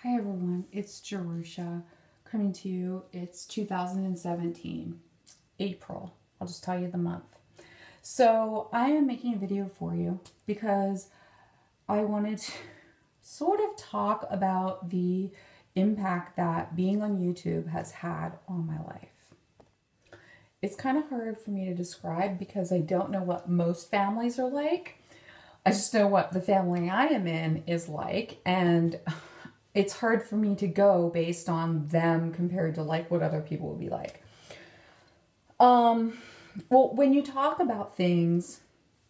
Hi everyone, it's Jerusha coming to you. It's 2017, April. I'll just tell you the month. So I am making a video for you because I wanted to sort of talk about the impact that being on YouTube has had on my life. It's kind of hard for me to describe because I don't know what most families are like. I just know what the family I am in is like, and it's hard for me to go based on them compared to like what other people would be like. Well, when I talk about things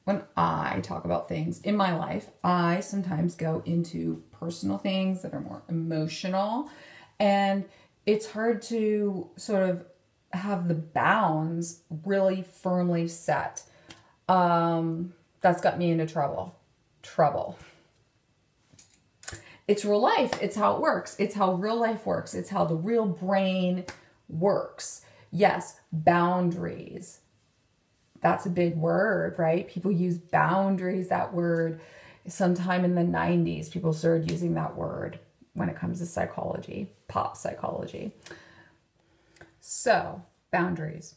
in my life, I sometimes go into personal things that are more emotional, and it's hard to sort of have the bounds really firmly set. That's got me into trouble. It's real life. It's how it works. It's how real life works. It's how the real brain works. Yes, boundaries. That's a big word, right? People use boundaries, that word. Sometime in the 90s, people started using that word when it comes to psychology, pop psychology. So, boundaries.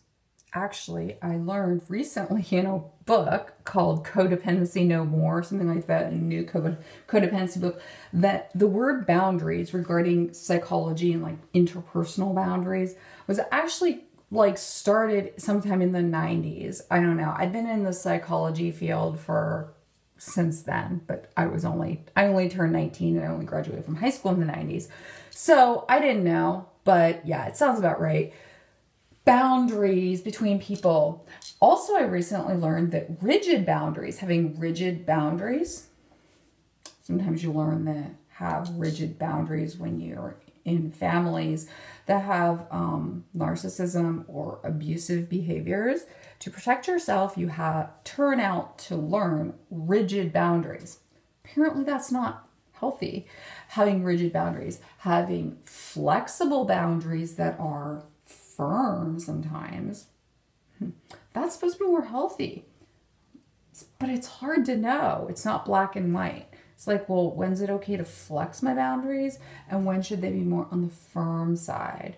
Actually, I learned recently in a book called Codependency No More, something like that, a new codependency book, that the word boundaries regarding psychology and like interpersonal boundaries was actually like started sometime in the 90s. I don't know. I've been in the psychology field since then, but I only turned 19 and I only graduated from high school in the 90s. So I didn't know, but yeah, it sounds about right. Boundaries between people. Also, I recently learned that having rigid boundaries, sometimes you learn that have rigid boundaries when you're in families that have narcissism or abusive behaviors. To protect yourself, you turn out to learn rigid boundaries. Apparently, that's not healthy. Having rigid boundaries, having flexible boundaries that are firm sometimes, that's supposed to be more healthy. But it's hard to know. It's not black and white. It's like, well, when's it okay to flex my boundaries and when should they be more on the firm side?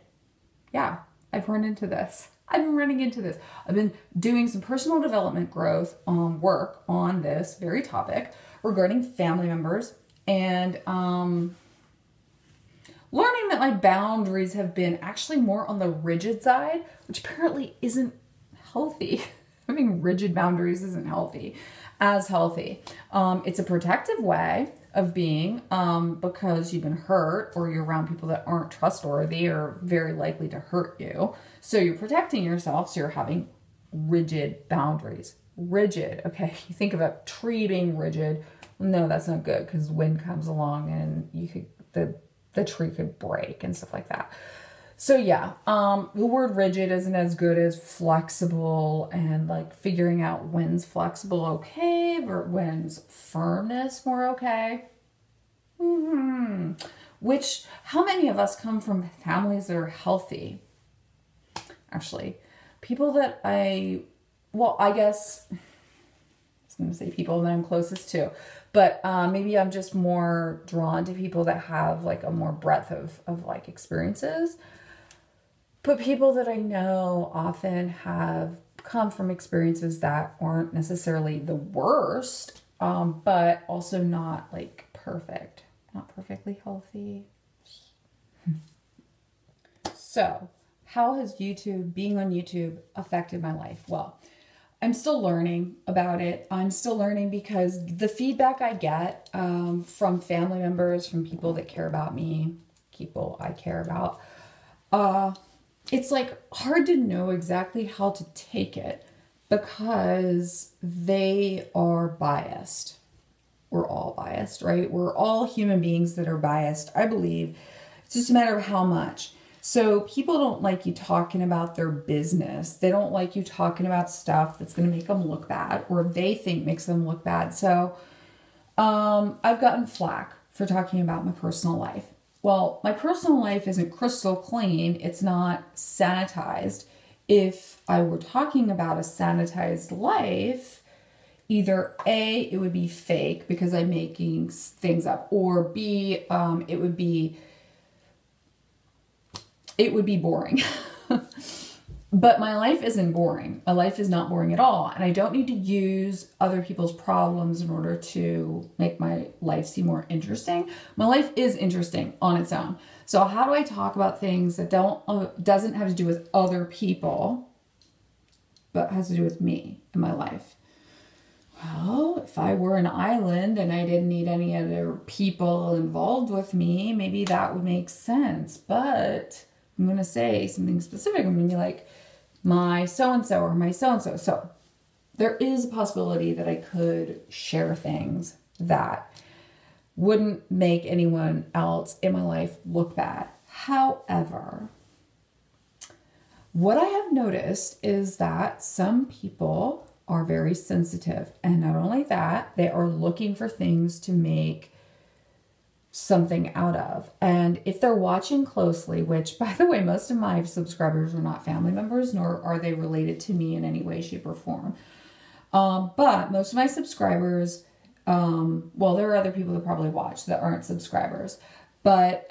Yeah, I've run into this. I've been running into this. I've been doing some personal development growth work on this very topic regarding family members, and learning that my boundaries have been actually more on the rigid side, which apparently isn't healthy. Having rigid boundaries isn't healthy. It's a protective way of being because you've been hurt or you're around people that aren't trustworthy or very likely to hurt you. So you're protecting yourself, so you're having rigid boundaries. Rigid, okay? You think of a tree being rigid. No, that's not good because wind comes along and the tree could break and stuff like that. So yeah, the word rigid isn't as good as flexible, and like figuring out when's flexible okay or when's firmness more okay. How many of us come from families that are healthy? Actually, people that I guess I was going to say people that I'm closest to, but maybe I'm just more drawn to people that have like a more breadth of like experiences. But people that I know often have come from experiences that aren't necessarily the worst, but also not like perfect, not perfectly healthy. So, how has being on YouTube affected my life? Well, I'm still learning about it. I'm still learning because the feedback I get from family members, from people that care about me, people I care about, it's like hard to know exactly how to take it because they are biased. We're all biased, right? We're all human beings that are biased, I believe. It's just a matter of how much. So people don't like you talking about their business. They don't like you talking about stuff that's going to make them look bad or they think makes them look bad. So I've gotten flack for talking about my personal life. Well, my personal life isn't crystal clean. It's not sanitized. If I were talking about a sanitized life, either A, it would be fake because I'm making things up, or B, it would be boring. But my life isn't boring. My life is not boring at all. And I don't need to use other people's problems in order to make my life seem more interesting. My life is interesting on its own. So how do I talk about things that doesn't have to do with other people, but has to do with me and my life? Well, if I were an island and I didn't need any other people involved with me, maybe that would make sense. But I'm going to say something specific. I'm going to be like, my so-and-so or my so-and-so. So there is a possibility that I could share things that wouldn't make anyone else in my life look bad. However, what I have noticed is that some people are very sensitive. And not only that, they are looking for things to make something out of. And if they're watching closely, which by the way, most of my subscribers are not family members, nor are they related to me in any way, shape, or form. But most of my subscribers, well, there are other people that probably watch that aren't subscribers, but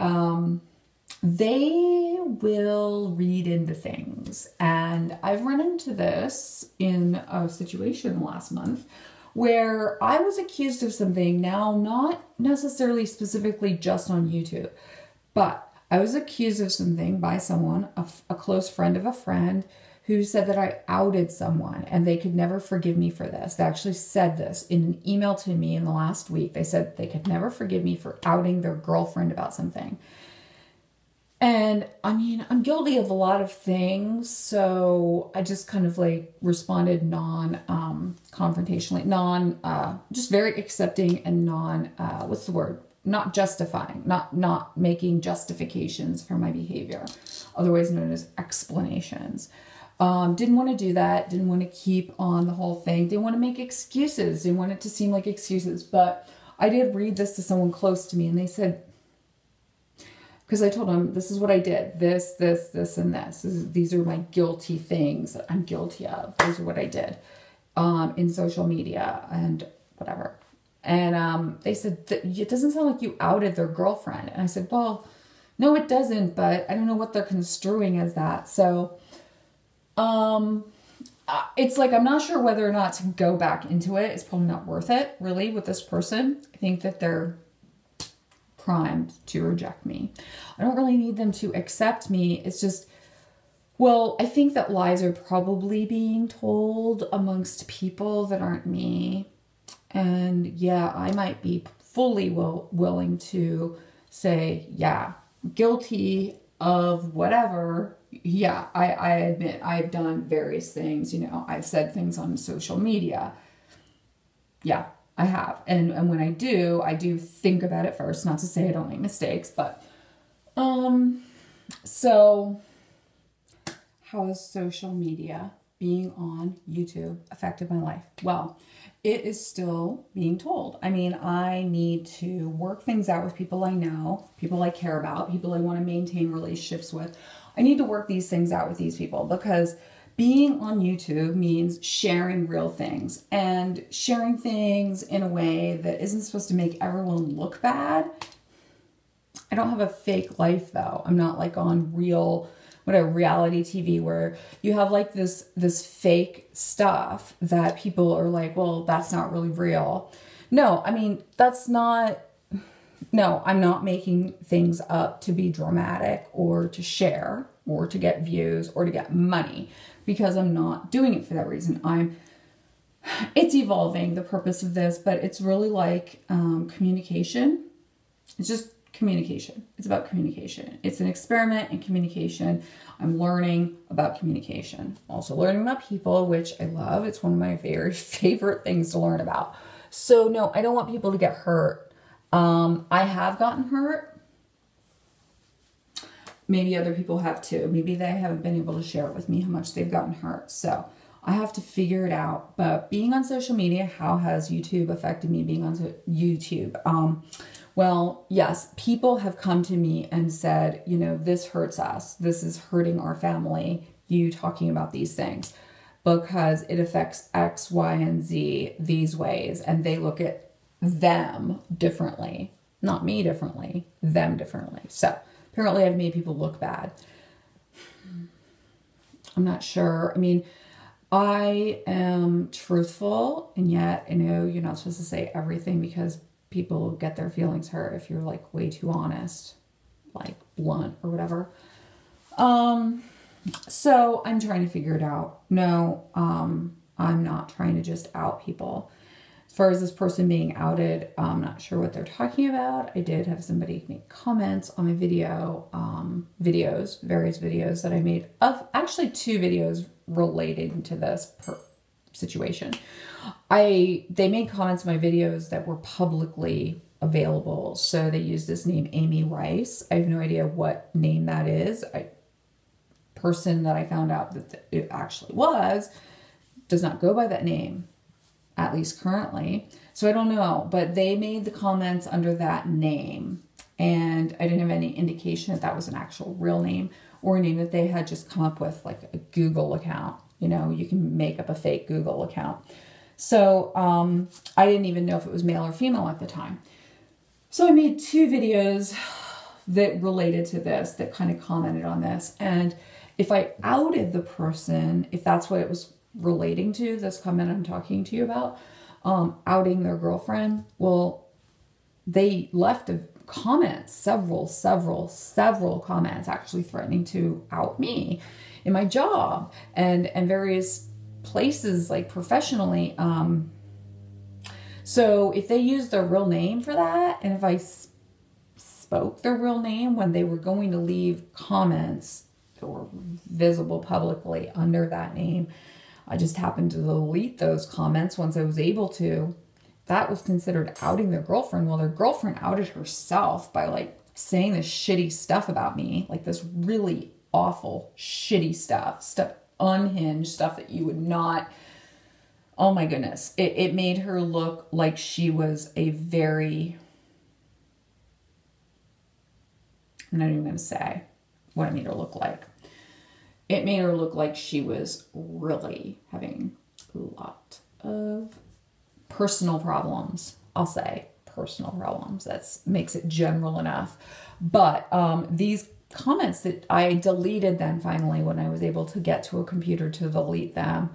they will read into things. And I've run into this in a situation last month where I was accused of something, now not necessarily specifically just on YouTube, but I was accused of something by someone, a close friend of a friend, who said that I outed someone and they could never forgive me for this. They actually said this in an email to me in the last week. They said they could never forgive me for outing their girlfriend about something. And I mean, I'm guilty of a lot of things, so I just kind of like responded confrontationally, just very accepting and not justifying, not making justifications for my behavior, otherwise known as explanations. Didn't want to do that, didn't want to keep on the whole thing, didn't want to make excuses, didn't want it to seem like excuses, but I did read this to someone close to me, and they said, because I told them, this is what I did. This, and this. These are my guilty things that I'm guilty of. These are what I did in social media and whatever. And they said, it doesn't sound like you outed their girlfriend. And I said, well, no, it doesn't. But I don't know what they're construing as that. So it's like, I'm not sure whether or not to go back into it. It's probably not worth it, really, with this person. I think that they're primed to reject me. I don't really need them to accept me. It's just, well, I think that lies are probably being told amongst people that aren't me. And yeah, I might be fully willing to say, yeah, guilty of whatever. Yeah, I admit I've done various things. You know, I've said things on social media. Yeah, I have. And when I do think about it first, not to say I don't make mistakes, but, so how has social media, being on YouTube, affected my life? Well, it is still being told. I mean, I need to work things out with people I know, people I care about, people I want to maintain relationships with. I need to work these things out with these people, because being on YouTube means sharing real things, and sharing things in a way that isn't supposed to make everyone look bad. I don't have a fake life though. I'm not like on reality TV where you have like this fake stuff that people are like, well, that's not really real. No, I mean, I'm not making things up to be dramatic or to share or to get views or to get money, because I'm not doing it for that reason. It's evolving, the purpose of this, but it's really like communication. It's just communication. It's about communication. It's an experiment in communication. I'm learning about communication. Also learning about people, which I love. It's one of my very favorite things to learn about. So no, I don't want people to get hurt. I have gotten hurt. Maybe other people have too. Maybe they haven't been able to share with me how much they've gotten hurt. So I have to figure it out. But being on social media, how has YouTube affected me being on YouTube? Well, yes, people have come to me and said, you know, this hurts us. This is hurting our family, you talking about these things. because it affects X, Y, and Z these ways. And they look at them differently. Not me differently, them differently. So apparently I've made people look bad. I'm not sure. I mean, I am truthful, and yet I know you're not supposed to say everything because people get their feelings hurt if you're like way too honest, like blunt or whatever. So I'm trying to figure it out. No, I'm not trying to just out people. As far as this person being outed, I'm not sure what they're talking about. I did have somebody make comments on my video, various videos that I made of actually 2 videos relating to this situation. They made comments on my videos that were publicly available. So they used this name, Amy Rice. I have no idea what name that is. Person that I found out that it actually was does not go by that name, at least currently. So I don't know, but they made the comments under that name, and I didn't have any indication that that was an actual real name or a name that they had just come up with, like a Google account. You know, you can make up a fake Google account. So I didn't even know if it was male or female at the time. So I made 2 videos that related to this, that kind of commented on this. And if I outed the person, if that's what it was relating to, this comment I'm talking to you about, outing their girlfriend, well, they left a comment, several comments actually threatening to out me in my job and various places, like professionally. So if they used their real name for that, and if I spoke their real name when they were going to leave comments that were visible publicly under that name, I just happened to delete those comments once I was able to, that was considered outing their girlfriend. Well, their girlfriend outed herself by like saying this shitty stuff about me, like this really awful, shitty stuff, unhinged stuff that you would not, oh my goodness. It made her look like she was a very, I'm not even going to say what it made her look like. It made her look like she was really having a lot of personal problems. I'll say personal problems. That makes it general enough. But these comments that I deleted then finally when I was able to get to a computer to delete them.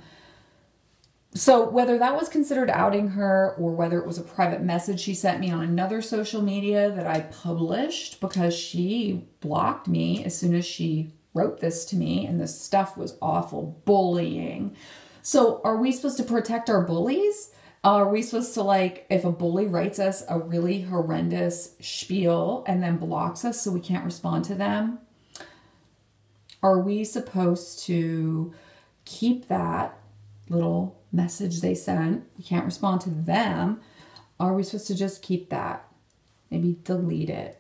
So whether that was considered outing her or whether it was a private message she sent me on another social media that I published because she blocked me as soon as she wrote this to me, and this stuff was awful, bullying. So are we supposed to protect our bullies? Are we supposed to, like, if a bully writes us a really horrendous spiel and then blocks us so we can't respond to them, are we supposed to keep that little message they sent? We can't respond to them. Are we supposed to just keep that? Maybe delete it.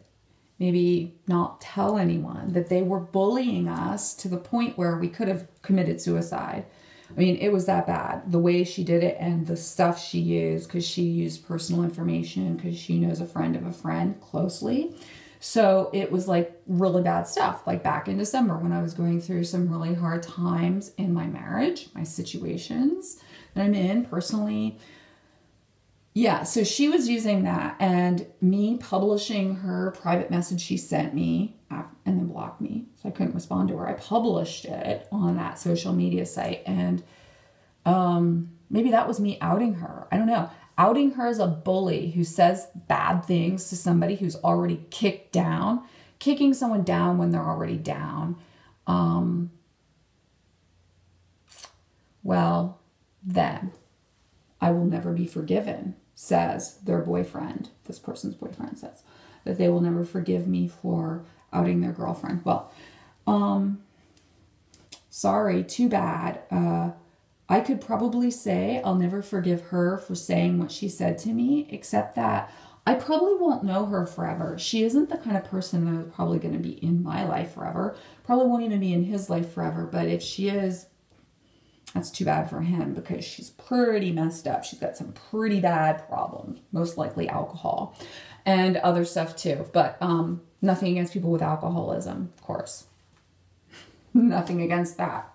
Maybe not tell anyone that they were bullying us to the point where we could have committed suicide. I mean, it was that bad. The way she did it and the stuff she used, because she used personal information, because she knows a friend of a friend closely. So it was like really bad stuff. Like back in December when I was going through some really hard times in my marriage, my situations that I'm in personally. Yeah, so she was using that, and me publishing her private message she sent me and then blocked me. So I couldn't respond to her. I published it on that social media site, and maybe that was me outing her. I don't know. Outing her as a bully who says bad things to somebody who's already kicked down. Kicking someone down when they're already down. Well, then I will never be forgiven, says their boyfriend. This person's boyfriend says that they will never forgive me for outing their girlfriend. Well, sorry, too bad. I could probably say I'll never forgive her for saying what she said to me, except that I probably won't know her forever. She isn't the kind of person that is probably going to be in my life forever. Probably won't even be in his life forever. But if she is, that's too bad for him because she's pretty messed up. She's got some pretty bad problems, most likely alcohol and other stuff too. But nothing against people with alcoholism, of course. Nothing against that.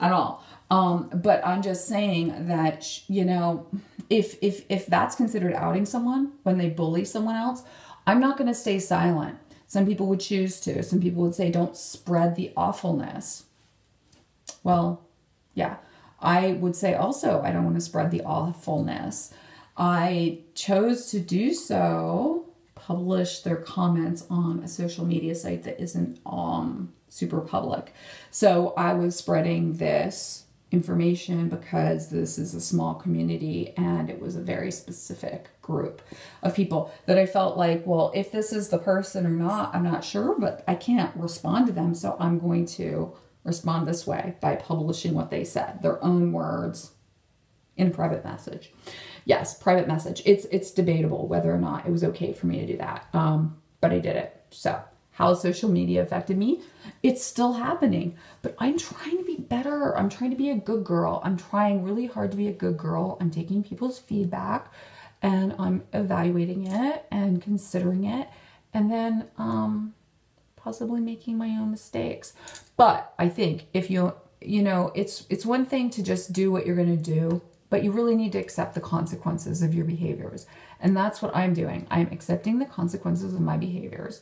at all. But I'm just saying that, you know, if that's considered outing someone when they bully someone else, I'm not going to stay silent. Some people would choose to. Some people would say, don't spread the awfulness. Well, yeah, I would say also, I don't want to spread the awfulness. I chose to do so, publish their comments on a social media site that isn't super public. So I was spreading this information because this is a small community and it was a very specific group of people that I felt like, well, if this is the person or not, I'm not sure, but I can't respond to them. So I'm going to respond this way by publishing what they said, their own words in a private message. Yes, private message. It's debatable whether or not it was okay for me to do that. But I did it. So how social media affected me, it's still happening, but I'm trying to be better. I'm trying to be a good girl. I'm trying really hard to be a good girl. I'm taking people's feedback and I'm evaluating it and considering it and then possibly making my own mistakes. But I think if you know, it's one thing to just do what you're going to do, but you really need to accept the consequences of your behaviors. And that's what I'm doing. I'm accepting the consequences of my behaviors.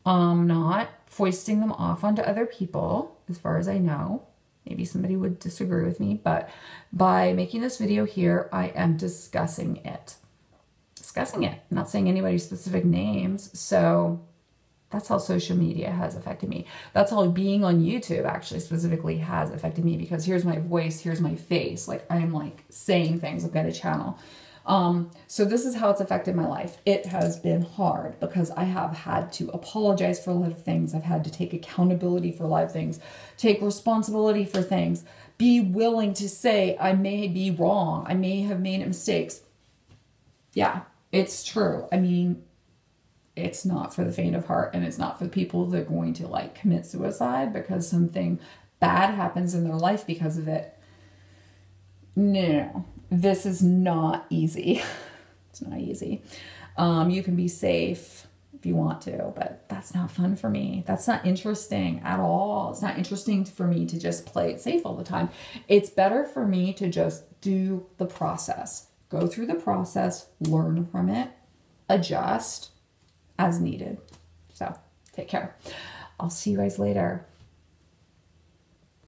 Not foisting them off onto other people, as far as I know. Maybe somebody would disagree with me, but by making this video here, I am discussing it. Discussing it. I'm not saying anybody's specific names, so that's how social media has affected me. That's how being on YouTube actually specifically has affected me, because here's my voice, here's my face. Like I'm like saying things, I've got a channel. So this is how it's affected my life. It has been hard because I have had to apologize for a lot of things. I've had to take accountability for a lot of things, take responsibility for things, be willing to say I may be wrong. I may have made mistakes. Yeah, it's true. I mean, it's not for the faint of heart, and it's not for the people that are going to like commit suicide because something bad happens in their life because of it. No, this is not easy. It's not easy. You can be safe if you want to, but that's not fun for me. That's not interesting at all. It's not interesting for me to just play it safe all the time. It's better for me to just do the process, go through the process, learn from it, adjust as needed. So take care. I'll see you guys later.